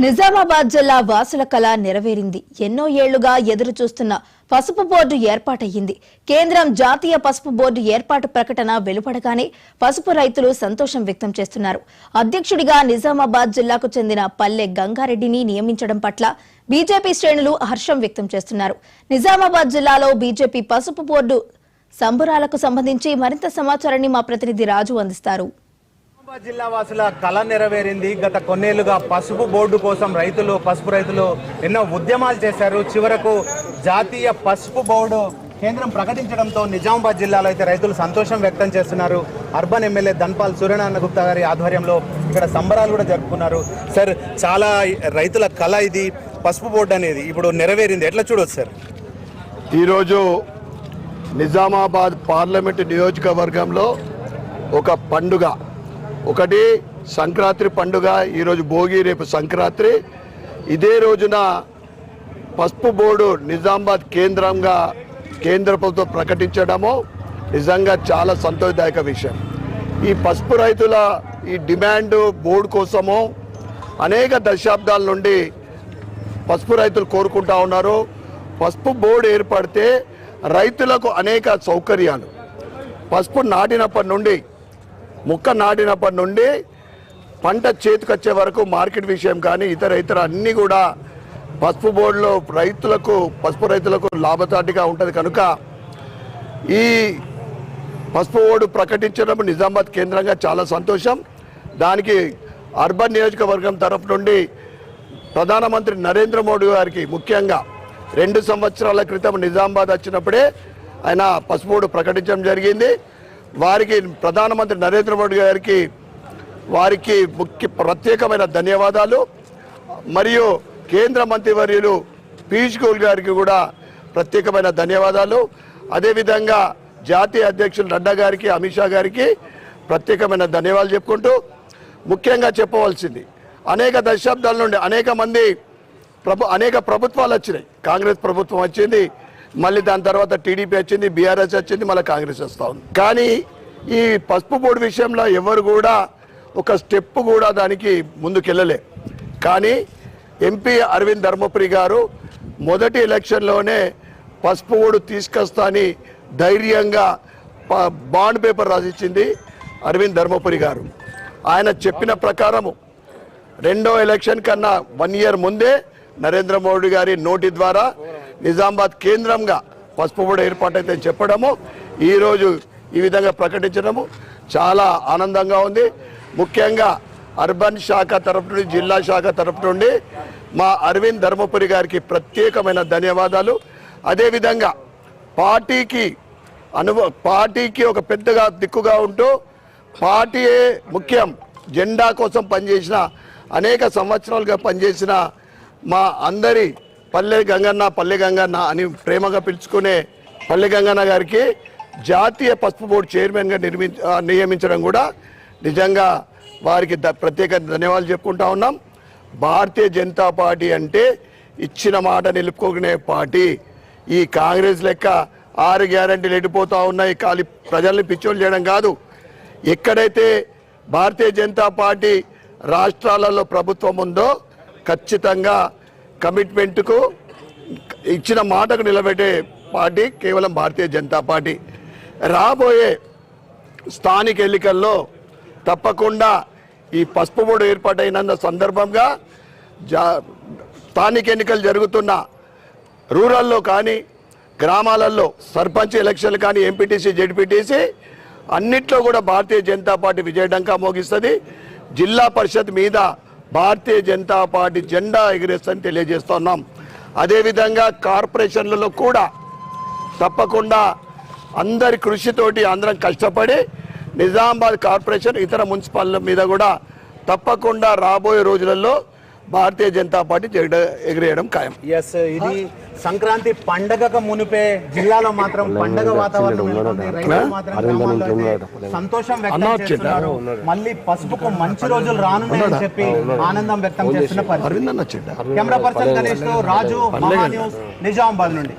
నిజామాబాద్ జిల్లా వాసుల కళ నెరవేరింది. ఎన్నో ఏళ్లుగా ఎదురు చూస్తున్న పసుపు బోర్డు ఏర్పాటయ్యింది. కేంద్రం జాతీయ పసుపు బోర్డు ఏర్పాటు ప్రకటన వెలువడగానే పసుపు రైతులు సంతోషం వ్యక్తం చేస్తున్నారు. అధ్యక్షుడిగా నిజామాబాద్ జిల్లాకు చెందిన పల్లె గంగారెడ్డిని నియమించడం పట్ల బీజేపీ శ్రేణులు హర్షం వ్యక్తం చేస్తున్నారు. నిజామాబాద్ జిల్లాలో బీజేపీ పసుపు బోర్డు సంబరాలకు సంబంధించి మరింత సమాచారాన్ని మా ప్రతినిధి రాజు అందిస్తారు. జిల్లా వాసుల కళ నెరవేరింది. గత కొన్నేళ్లుగా పసుపు బోర్డు కోసం పసుపు రైతులు ఎన్నో ఉద్యమాలు చేశారు. చివరకు జాతీయ పసుపు బోర్డు కేంద్రం ప్రకటించడంతో నిజామాబాద్ జిల్లాలో అయితే రైతులు సంతోషం వ్యక్తం చేస్తున్నారు. అర్బన్ ఎమ్మెల్యే ధన్పాల్ సూర్యనారాయణ గుప్తా గారి ఆధ్వర్యంలో ఇక్కడ సంబరాలు కూడా జరుపుకున్నారు. సార్, చాలా రైతుల కళ ఇది పసుపు బోర్డు అనేది ఇప్పుడు నెరవేరింది, ఎట్లా చూడవచ్చు సార్? ఈరోజు నిజామాబాద్ పార్లమెంటు నియోజకవర్గంలో ఒక పండుగ, ఒకటి సంక్రాంతి పండుగ. ఈరోజు భోగి, రేపు సంక్రాంతి. ఇదే రోజున పసుపు బోర్డు నిజామాబాద్ కేంద్రంగా కేంద్ర ప్రభుత్వం ప్రకటించడము నిజంగా చాలా సంతోషదాయక విషయం. ఈ పసుపు రైతుల ఈ డిమాండ్ బోర్డు కోసము అనేక దశాబ్దాల నుండి పసుపు రైతులు కోరుకుంటా ఉన్నారు. పసుపు బోర్డు ఏర్పడితే రైతులకు అనేక సౌకర్యాలు, పసుపు నాటినప్పటి నుండి మొక్క నాటినప్పటి నుండి పంట చేతికొచ్చే వరకు మార్కెట్ విషయం కానీ ఇతర అన్నీ కూడా పసుపు బోర్డులో పసుపు రైతులకు లాభసాటిగా ఉంటుంది. కనుక ఈ పసుపు బోర్డు ప్రకటించడం నిజామాబాద్ కేంద్రంగా చాలా సంతోషం. దానికి అర్బన్ నియోజకవర్గం తరఫు నుండి ప్రధానమంత్రి నరేంద్ర మోడీ గారికి ముఖ్యంగా 2 సంవత్సరాల క్రితం నిజామాబాద్ వచ్చినప్పుడే ఆయన పసుపు బోర్డు ప్రకటించడం జరిగింది. వారికి ప్రధానమంత్రి నరేంద్ర మోడీ గారికి ప్రత్యేకమైన ధన్యవాదాలు. మరియు కేంద్ర మంత్రివర్యులు పీయూష్ గోయల్ గారికి కూడా ప్రత్యేకమైన ధన్యవాదాలు. అదేవిధంగా జాతీయ అధ్యక్షులు నడ్డా గారికి, అమిత్ షా గారికి ప్రత్యేకమైన ధన్యవాదాలు చెప్పుకుంటూ, ముఖ్యంగా చెప్పవలసింది అనేక దశాబ్దాల నుండి అనేక ప్రభుత్వాలు వచ్చినాయి. కాంగ్రెస్ ప్రభుత్వం వచ్చింది, మళ్ళీ దాని తర్వాత టీడీపీ వచ్చింది, బీఆర్ఎస్ వచ్చింది, మళ్ళీ కాంగ్రెస్ వస్తూ ఉంది. కానీ ఈ పసుపు బోర్డు విషయంలో ఎవరు కూడా ఒక స్టెప్ కూడా దానికి ముందుకెళ్ళలే. కానీ ఎంపీ అరవింద్ ధర్మపురి గారు మొదటి ఎలక్షన్లోనే పసుపు బోర్డు తీసుకొస్తా అని ధైర్యంగా బాండ్ పేపర్ రాసిచ్చింది అరవింద్ ధర్మపురి గారు. ఆయన చెప్పిన ప్రకారము రెండో ఎలక్షన్ కన్నా 1 ఇయర్ ముందే నరేంద్ర మోడీ గారి నోటి ద్వారా నిజామాబాద్ కేంద్రంగా పసుపు బోర్డు ఏర్పాటైతే చెప్పడము, ఈరోజు ఈ విధంగా ప్రకటించడము చాలా ఆనందంగా ఉంది. ముఖ్యంగా అర్బన్ శాఖ తరఫు నుండి, జిల్లా శాఖ తరఫు నుండి మా అరవింద్ ధర్మపురి గారికి ప్రత్యేకమైన ధన్యవాదాలు. అదేవిధంగా పార్టీకి ఒక పెద్దగా దిక్కుగా ఉంటూ పార్టీయే ముఖ్యం, జెండా కోసం పనిచేసిన, అనేక సంవత్సరాలుగా పనిచేసిన మా అందరి పల్లె గంగన్న అని ప్రేమగా పిలుచుకునే పల్లె గంగన్న గారికి జాతీయ పసుపు బోర్డు చైర్మన్గా నియమించడం కూడా నిజంగా వారికి ప్రత్యేక ధన్యవాదాలు చెప్పుకుంటా ఉన్నాం. భారతీయ జనతా పార్టీ అంటే ఇచ్చిన మాట నిలుపుకునే పార్టీ. ఈ కాంగ్రెస్ లెక్క 6 గ్యారంటీలు ఎడిపోతూ ఉన్నాయి, ఖాళీ ప్రజల్ని పిచ్చోళ్ళు చేయడం కాదు. ఎక్కడైతే భారతీయ జనతా పార్టీ రాష్ట్రాలలో ప్రభుత్వం ఉందో ఖచ్చితంగా కమిట్మెంట్కు ఇచ్చిన మాటకు నిలబెట్టే పార్టీ కేవలం భారతీయ జనతా పార్టీ. రాబోయే స్థానిక ఎన్నికల్లో తప్పకుండా ఈ పసుపు బోర్డు ఏర్పాటైన సందర్భంగా స్థానిక ఎన్నికలు జరుగుతున్న రూరల్లో కానీ, గ్రామాలలో సర్పంచ్ ఎలక్షన్లు కానీ, ఎంపీటీసీ, జెడ్పీటీసీ అన్నిట్లో కూడా భారతీయ జనతా పార్టీ విజయడంకా మోగిస్తుంది. జిల్లా పరిషత్ మీద భారతీయ జనతా పార్టీ జెండా ఎగిరేస్తుందని తెలియజేస్తున్నాం. అదేవిధంగా కార్పొరేషన్లలో కూడా తప్పకుండా అందరి కృషితోటి అందరం కష్టపడి నిజామాబాద్ కార్పొరేషన్, ఇతర మున్సిపాలిటీల మీద కూడా తప్పకుండా రాబోయే రోజులలో భారతీయ జనతా పార్టీ జెండా ఎగిరేయడం ఖాయం. ఎస్, ఇది సంక్రాంతి పండగకు మునిపే జిల్లాలో మాత్రం పండగ వాతావరణం నెలకొంది. రైతులు మాత్రం సంతోషం వ్యక్తం చేస్తున్నారు. మళ్ళీ పసుపుకు మంచి రోజులు రానున్నాయని చెప్పి ఆనందం వ్యక్తం చేస్తున్న పరిస్థితి. కెమెరా పర్సన్ గణేష్ తో రాజు, మహా న్యూస్, నిజామాబాద్ నుండి.